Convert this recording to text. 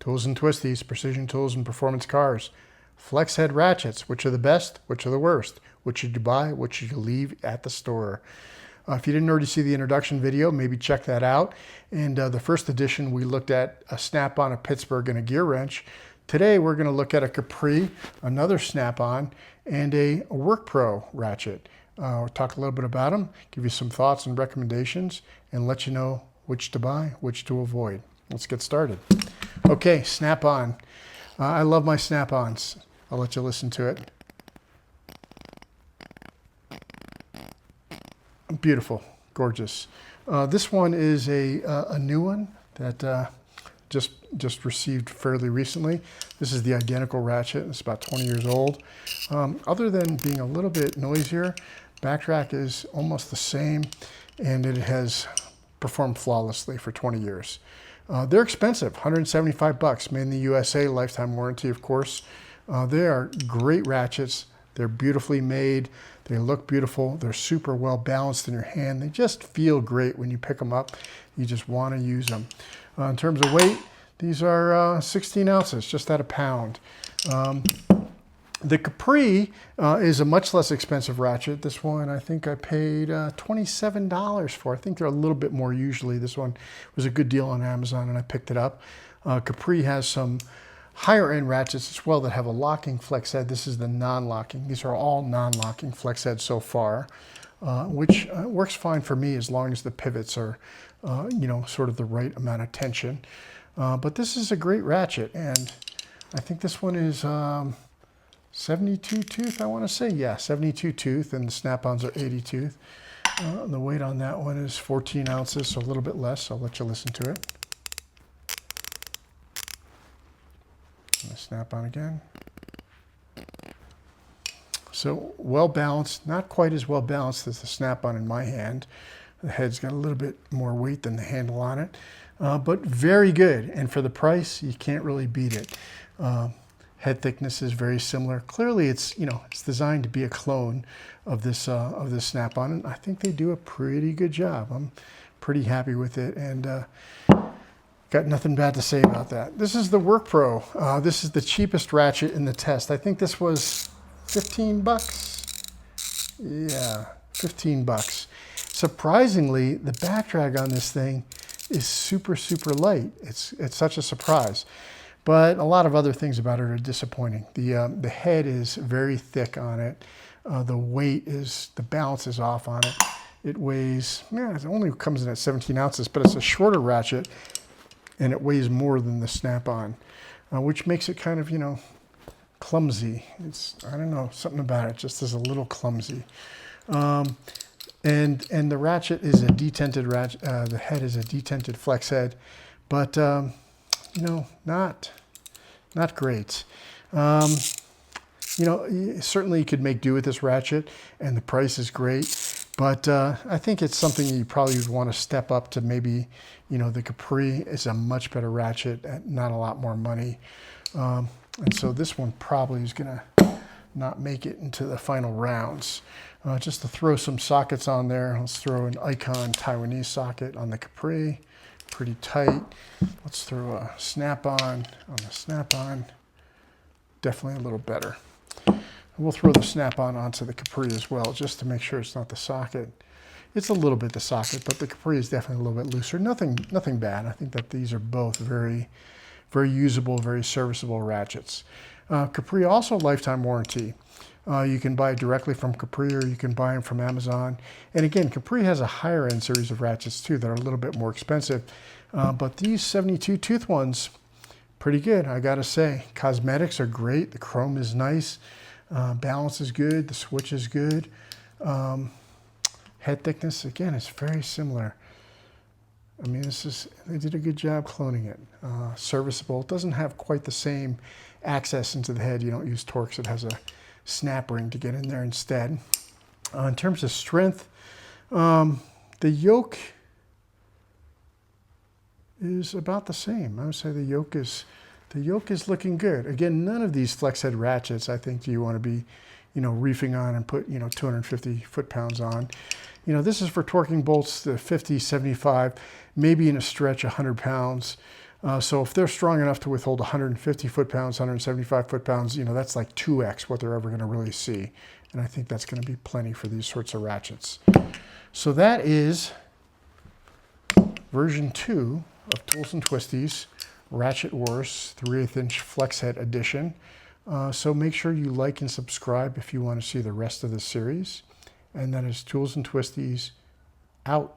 Tools and twisties, precision tools and performance cars. Flex head ratchets, which are the best, which are the worst. Which should you buy, which should you leave at the store? If you didn't already see the introduction video, maybe check that out. And the first edition, we looked at a SnapOn, a Pittsburgh, and a Gearwrench. Today, we're going to look at a Capri, another SnapOn, and a Workpro ratchet. We'll talk a little bit about them, give you some thoughts and recommendations, and let you know which to buy, which to avoid. Let's get started. Okay, SnapOn. I love my SnapOns. I'll let you listen to it. Beautiful, gorgeous. This one is a new one that just received fairly recently. This is the identical ratchet. It's about 20 years old. Other than being a little bit noisier, backdrag is almost the same, and it has performed flawlessly for 20 years. They're expensive, 175 bucks, made in the USA, lifetime warranty, of course. They are great ratchets. They're beautifully made. They look beautiful. They're super well balanced in your hand. They just feel great when you pick them up. You just want to use them. In terms of weight, these are 16 ounces, just at a pound. The Capri is a much less expensive ratchet. This one, I think I paid $27 for. I think they're a little bit more usually. This one was a good deal on Amazon and I picked it up. Capri has some higher end ratchets as well that have a locking flex head. This is the non-locking. These are all non-locking flex heads so far, which works fine for me as long as the pivots are, you know, sort of the right amount of tension. But this is a great ratchet, and I think this one is 72 tooth, I want to say. Yeah, 72 tooth, and the Snap-ons are 80 tooth. The weight on that one is 14 ounces, so a little bit less. I'll let you listen to it. Snap-on again. So well balanced, not quite as well balanced as the Snap-on in my hand. The head's got a little bit more weight than the handle on it, but very good. And for the price, you can't really beat it. Head thickness is very similar. Clearly, it's, you know, it's designed to be a clone of this Snap-on, and I think they do a pretty good job. I'm pretty happy with it, and got nothing bad to say about that. This is the Workpro. This is the cheapest ratchet in the test. I think this was 15 bucks. Yeah, 15 bucks. Surprisingly, the backdrag on this thing is super, super light. It's such a surprise. But a lot of other things about it are disappointing. The head is very thick on it. The weight is, the balance is off on it. It weighs, yeah, it only comes in at 17 ounces, but it's a shorter ratchet, and it weighs more than the Snap-on, which makes it kind of, you know, clumsy. It's, I don't know, something about it just is a little clumsy. And the ratchet is a detented ratchet. The head is a detented flex head, but you know, not great. You know, certainly you could make do with this ratchet, and the price is great. But I think it's something you probably would want to step up to. Maybe, you know, the Capri is a much better ratchet at not a lot more money. And so this one probably is going to not make it into the final rounds. Just to throw some sockets on there, let's throw an Icon Taiwanese socket on the Capri. Pretty tight. Let's throw a Snap-on on the Snap-on. Definitely a little better. We'll throw the Snap-on onto the Capri as well, just to make sure it's not the socket. It's a little bit the socket, but the Capri is definitely a little bit looser. Nothing bad. I think that these are both very, very usable, very serviceable ratchets. Capri also lifetime warranty. You can buy it directly from Capri, or you can buy them from Amazon. And again, Capri has a higher end series of ratchets too that are a little bit more expensive. But these 72 tooth ones, pretty good, I gotta say. Cosmetics are great. The chrome is nice. Balance is good. The switch is good. Head thickness, again, is very similar. I mean, they did a good job cloning it. Serviceable. It doesn't have quite the same access into the head. You don't use Torx. It has a snap ring to get in there instead. In terms of strength, the yoke is about the same. I would say the yoke is looking good. Again, none of these flex head ratchets, I think, do you want to be, you know, reefing on and put, you know, 250 foot-pounds on. You know, this is for torquing bolts to 50, 75, maybe in a stretch 100 pounds. So if they're strong enough to withhold 150 foot-pounds, 175 foot-pounds, you know, that's like 2x what they're ever going to really see. And I think that's going to be plenty for these sorts of ratchets. So that is version 2 of Tools and Twisties Ratchet Wars 3/8 inch flex head edition. So make sure you like and subscribe if you want to see the rest of the series. And that is Tools and Twisties out.